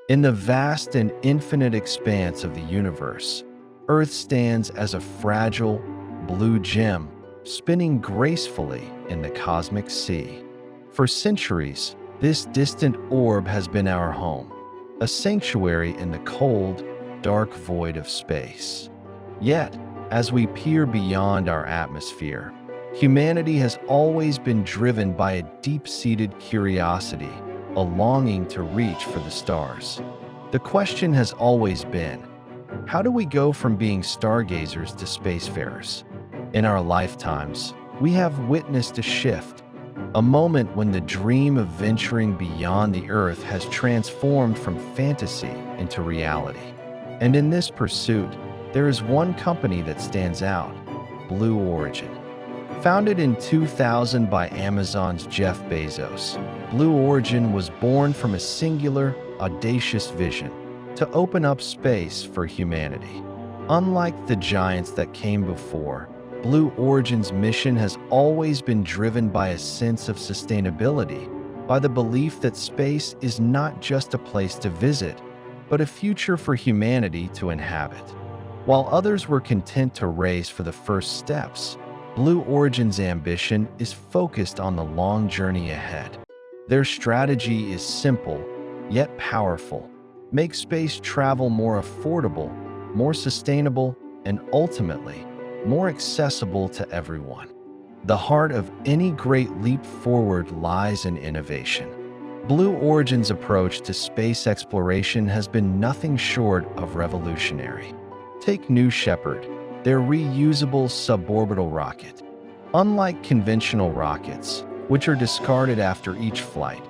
In the vast and infinite expanse of the universe, Earth stands as a fragile, blue gem spinning gracefully in the cosmic sea. For centuries, this distant orb has been our home, a sanctuary in the cold, dark void of space. Yet, as we peer beyond our atmosphere, humanity has always been driven by a deep-seated curiosity, a longing to reach for the stars. The question has always been, how do we go from being stargazers to spacefarers? In our lifetimes, we have witnessed a shift, a moment when the dream of venturing beyond the Earth has transformed from fantasy into reality. And in this pursuit, there is one company that stands out, Blue Origin. Founded in 2000 by Amazon's Jeff Bezos, Blue Origin was born from a singular, audacious vision to open up space for humanity. Unlike the giants that came before, Blue Origin's mission has always been driven by a sense of sustainability, by the belief that space is not just a place to visit, but a future for humanity to inhabit. While others were content to race for the first steps, Blue Origin's ambition is focused on the long journey ahead. Their strategy is simple, yet powerful. Make space travel more affordable, more sustainable, and ultimately, more accessible to everyone. The heart of any great leap forward lies in innovation. Blue Origin's approach to space exploration has been nothing short of revolutionary. Take New Shepard, their reusable suborbital rocket. Unlike conventional rockets, which are discarded after each flight,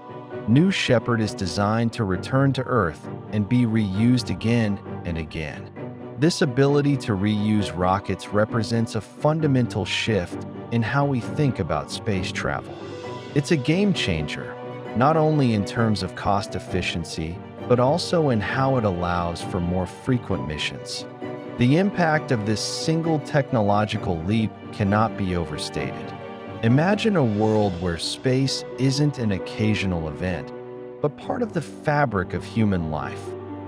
New Shepard is designed to return to Earth and be reused again and again. This ability to reuse rockets represents a fundamental shift in how we think about space travel. It's a game changer, not only in terms of cost efficiency, but also in how it allows for more frequent missions. The impact of this single technological leap cannot be overstated. Imagine a world where space isn't an occasional event, but part of the fabric of human life,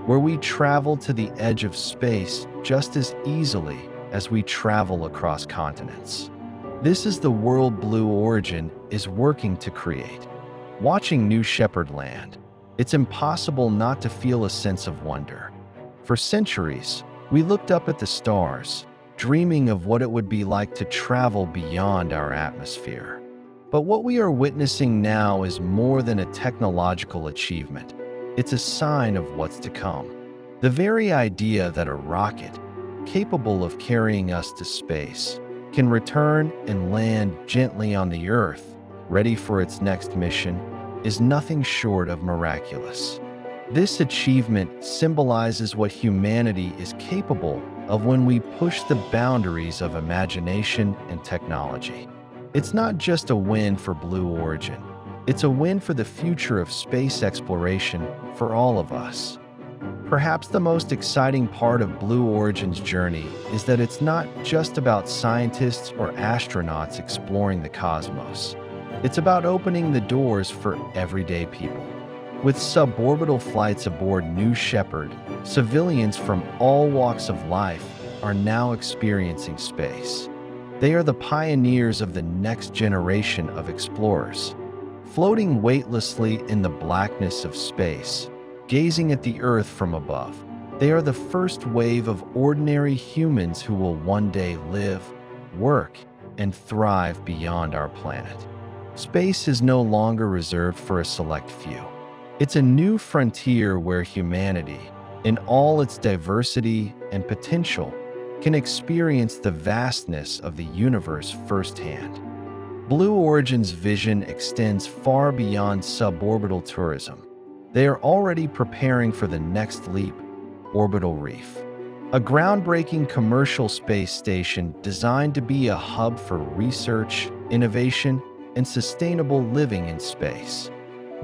where we travel to the edge of space just as easily as we travel across continents. This is the world Blue Origin is working to create. Watching New Shepard land, it's impossible not to feel a sense of wonder. For centuries, we looked up at the stars, dreaming of what it would be like to travel beyond our atmosphere. But what we are witnessing now is more than a technological achievement. It's a sign of what's to come. The very idea that a rocket, capable of carrying us to space, can return and land gently on the Earth, ready for its next mission, is nothing short of miraculous. This achievement symbolizes what humanity is capable of when we push the boundaries of imagination and technology. It's not just a win for Blue Origin. It's a win for the future of space exploration for all of us. Perhaps the most exciting part of Blue Origin's journey is that it's not just about scientists or astronauts exploring the cosmos. It's about opening the doors for everyday people. With suborbital flights aboard New Shepard, civilians from all walks of life are now experiencing space. They are the pioneers of the next generation of explorers. Floating weightlessly in the blackness of space, gazing at the Earth from above, they are the first wave of ordinary humans who will one day live, work, and thrive beyond our planet. Space is no longer reserved for a select few. It's a new frontier where humanity, in all its diversity and potential, can experience the vastness of the universe firsthand. Blue Origin's vision extends far beyond suborbital tourism. They are already preparing for the next leap, Orbital Reef, a groundbreaking commercial space station designed to be a hub for research, innovation, and sustainable living in space.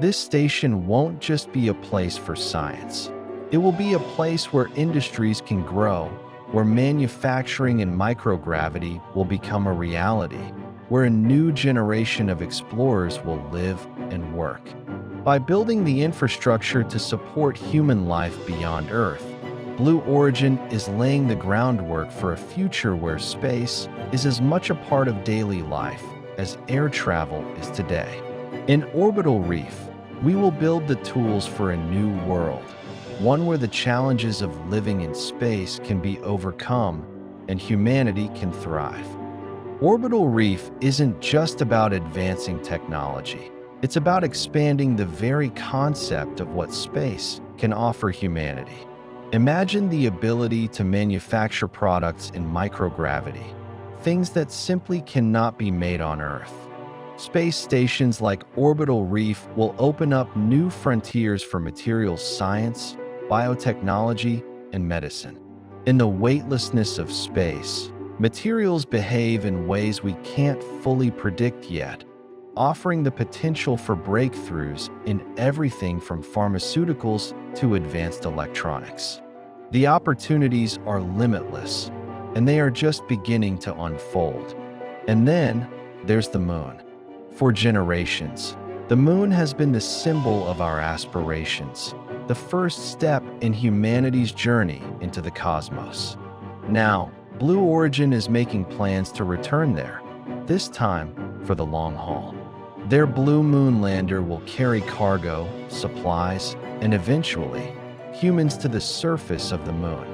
This station won't just be a place for science. It will be a place where industries can grow, where manufacturing and microgravity will become a reality, where a new generation of explorers will live and work. By building the infrastructure to support human life beyond Earth, Blue Origin is laying the groundwork for a future where space is as much a part of daily life as air travel is today. In Orbital Reef, we will build the tools for a new world, one where the challenges of living in space can be overcome and humanity can thrive. Orbital Reef isn't just about advancing technology. It's about expanding the very concept of what space can offer humanity. Imagine the ability to manufacture products in microgravity, things that simply cannot be made on Earth. Space stations like Orbital Reef will open up new frontiers for materials science, biotechnology, and medicine. In the weightlessness of space, materials behave in ways we can't fully predict yet, offering the potential for breakthroughs in everything from pharmaceuticals to advanced electronics. The opportunities are limitless, and they are just beginning to unfold. And then there's the moon. For generations, the moon has been the symbol of our aspirations, the first step in humanity's journey into the cosmos. Now, Blue Origin is making plans to return there, this time for the long haul. Their Blue Moon lander will carry cargo, supplies, and eventually, humans to the surface of the moon.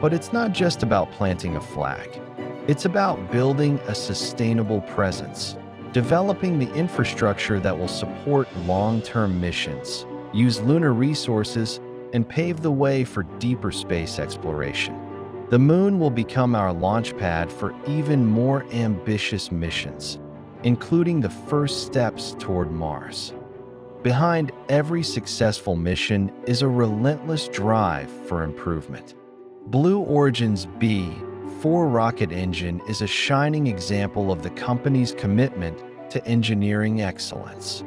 But it's not just about planting a flag. It's about building a sustainable presence, developing the infrastructure that will support long-term missions, use lunar resources, and pave the way for deeper space exploration. The moon will become our launchpad for even more ambitious missions, including the first steps toward Mars. Behind every successful mission is a relentless drive for improvement. Blue Origin's B-4 rocket engine is a shining example of the company's commitment to engineering excellence.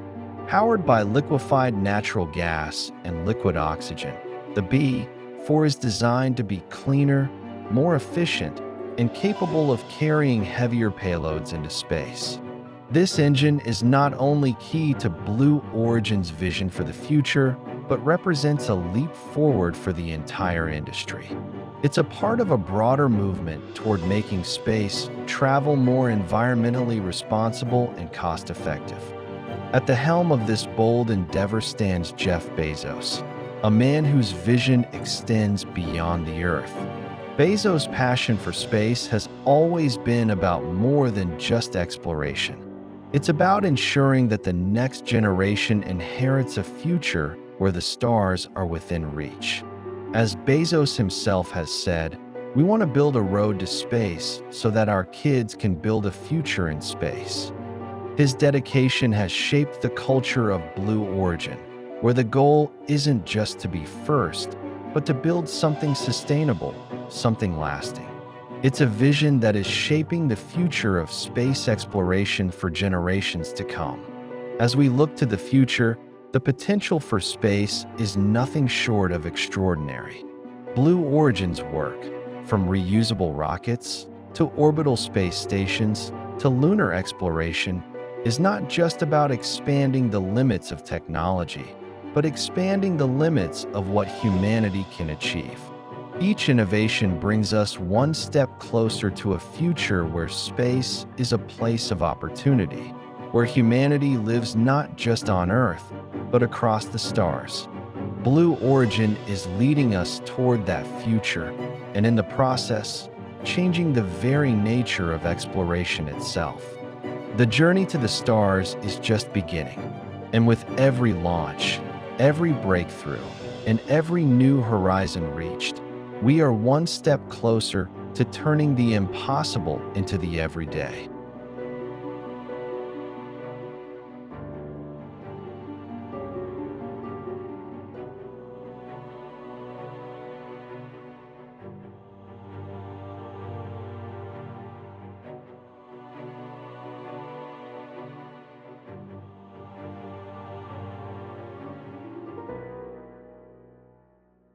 Powered by liquefied natural gas and liquid oxygen, the B-4 is designed to be cleaner, more efficient, and capable of carrying heavier payloads into space. This engine is not only key to Blue Origin's vision for the future, but represents a leap forward for the entire industry. It's a part of a broader movement toward making space travel more environmentally responsible and cost-effective. At the helm of this bold endeavor stands Jeff Bezos, a man whose vision extends beyond the Earth. Bezos' passion for space has always been about more than just exploration. It's about ensuring that the next generation inherits a future where the stars are within reach. As Bezos himself has said, we want to build a road to space so that our kids can build a future in space. His dedication has shaped the culture of Blue Origin, where the goal isn't just to be first, but to build something sustainable, something lasting. It's a vision that is shaping the future of space exploration for generations to come. As we look to the future, the potential for space is nothing short of extraordinary. Blue Origin's work, from reusable rockets to orbital space stations to lunar exploration, is not just about expanding the limits of technology, but expanding the limits of what humanity can achieve. Each innovation brings us one step closer to a future where space is a place of opportunity, where humanity lives not just on Earth, but across the stars. Blue Origin is leading us toward that future, and in the process, changing the very nature of exploration itself. The journey to the stars is just beginning, and with every launch, every breakthrough, and every new horizon reached, we are one step closer to turning the impossible into the everyday.